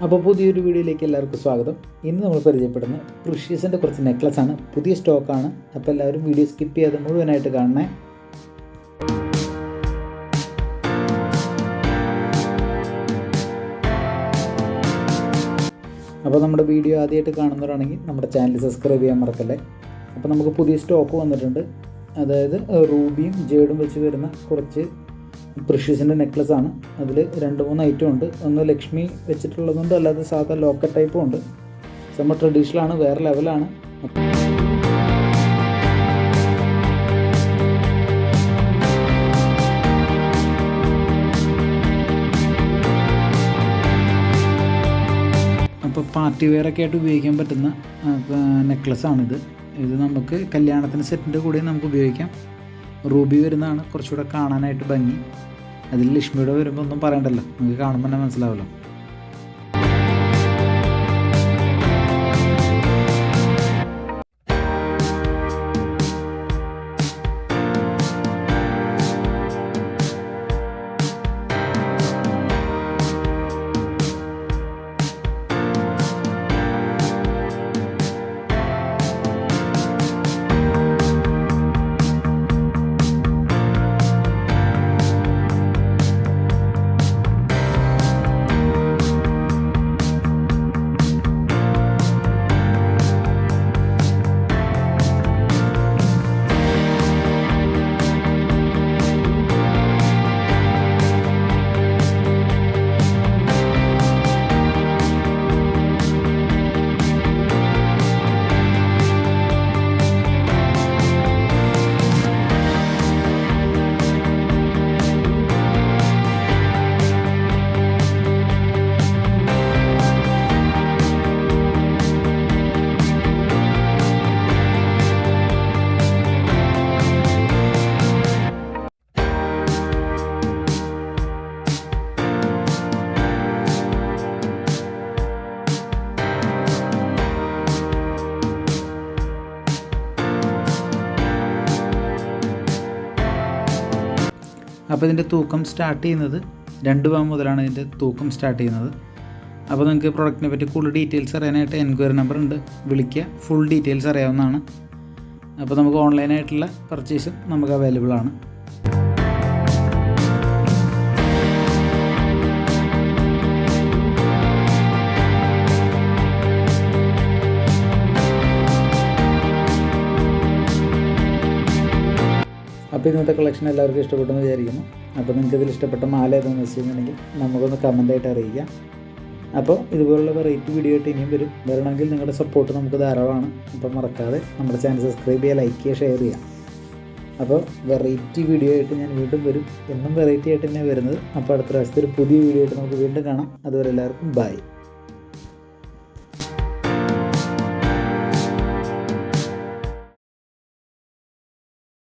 അപ്പോൾ പുതിയൊരു വീഡിയോയിലേക്ക് എല്ലാവർക്കും സ്വാഗതം. ഇന്ന് നമ്മൾ പരിചയപ്പെടുന്ന പ്രഷ്യസിൻ്റെ കുറച്ച് നെക്ലസ്സാണ്. പുതിയ സ്റ്റോക്കാണ്. അപ്പോൾ എല്ലാവരും വീഡിയോ സ്കിപ്പ് ചെയ്യാതെ മുഴുവനായിട്ട് കാണണേ. അപ്പോൾ നമ്മുടെ വീഡിയോ ആദ്യമായിട്ട് കാണുന്നവരാണെങ്കിൽ നമ്മുടെ ചാനൽ സബ്സ്ക്രൈബ് ചെയ്യാൻ മറക്കല്ലേ. അപ്പോൾ നമുക്ക് പുതിയ സ്റ്റോക്ക് വന്നിട്ടുണ്ട്. അതായത് റൂബിയും ജേഡും വെച്ച് വരുന്ന കുറച്ച് പ്രഷ്യസിൻ്റെ നെക്ലസ്സാണ്. അതിൽ 2-3 ഐറ്റം ഉണ്ട്. ഒന്ന് ലക്ഷ്മി വെച്ചിട്ടുള്ളതുണ്ട്, അല്ലാതെ സാധാ ലോക്കറ്റ് ടൈപ്പും ഉണ്ട്. നമ്മൾ ട്രഡീഷണലാണ്, വേറെ ലെവലാണ്. അപ്പോൾ പാർട്ടി വെയറൊക്കെ ആയിട്ട് ഉപയോഗിക്കാൻ പറ്റുന്ന നെക്ലസ്സാണിത്. ഇത് നമുക്ക് കല്യാണത്തിന് സെറ്റിൻ്റെ കൂടെ നമുക്ക് ഉപയോഗിക്കാം. റൂബി വരുന്നതാണ് കുറച്ചുകൂടെ കാണാനായിട്ട് ഭംഗി. അതിൽ ലക്ഷ്മിയുടെ വരുമ്പോൾ ഒന്നും പറയണ്ടല്ലോ, നമുക്ക് കാണുമ്പോൾ തന്നെ മനസ്സിലാവുമല്ലോ. അപ്പോൾ ഇതിൻ്റെ തൂക്കം സ്റ്റാർട്ട് ചെയ്യുന്നത് 2 പവൻ മുതലാണ് ഇതിൻ്റെ തൂക്കം സ്റ്റാർട്ട് ചെയ്യുന്നത്. അപ്പോൾ നിങ്ങൾക്ക് പ്രൊഡക്റ്റിനെ പറ്റി കൂടുതൽ ഡീറ്റെയിൽസ് അറിയാനായിട്ട് എൻക്വയറി നമ്പർ ഉണ്ട്, വിളിക്കുക. ഫുൾ ഡീറ്റെയിൽസ് അറിയാവുന്നതാണ്. അപ്പോൾ നമുക്ക് ഓൺലൈനായിട്ടുള്ള പർച്ചേസും നമുക്ക് അവൈലബിൾ ആണ്. അപ്പോൾ ഇന്നത്തെ കളക്ഷൻ എല്ലാവർക്കും ഇഷ്ടപ്പെട്ടെന്ന് വിചാരിക്കുന്നു. അപ്പോൾ നിങ്ങൾക്ക് ഇതിൽ ഇഷ്ടപ്പെട്ട മാല ഏതെന്ന് വെച്ചിട്ടുണ്ടെങ്കിൽ നമുക്കൊന്ന് കമൻറ്റായിട്ട് അറിയിക്കാം. അപ്പോൾ ഇതുപോലുള്ള വെറൈറ്റി വീഡിയോ ആയിട്ട് ഇനിയും വരണമെങ്കിൽ നിങ്ങളുടെ സപ്പോർട്ട് നമുക്ക് ധാരാളമാണ്. അപ്പോൾ മറക്കാതെ നമ്മുടെ ചാനൽ സബ്സ്ക്രൈബ് ചെയ്യുക, ലൈക്ക് ചെയ്യുക, ഷെയർ ചെയ്യുക. അപ്പോൾ വെറൈറ്റി വീഡിയോ ആയിട്ട് ഞാൻ വീണ്ടും വരും. എന്നും വെറൈറ്റി ആയിട്ട് തന്നെ വരുന്നത്. അപ്പോൾ അടുത്ത പ്രാവശ്യത്തെ ഒരു പുതിയ വീഡിയോ ആയിട്ട് നമുക്ക് വീണ്ടും കാണാം. അതുവരെ എല്ലാവർക്കും ബൈ.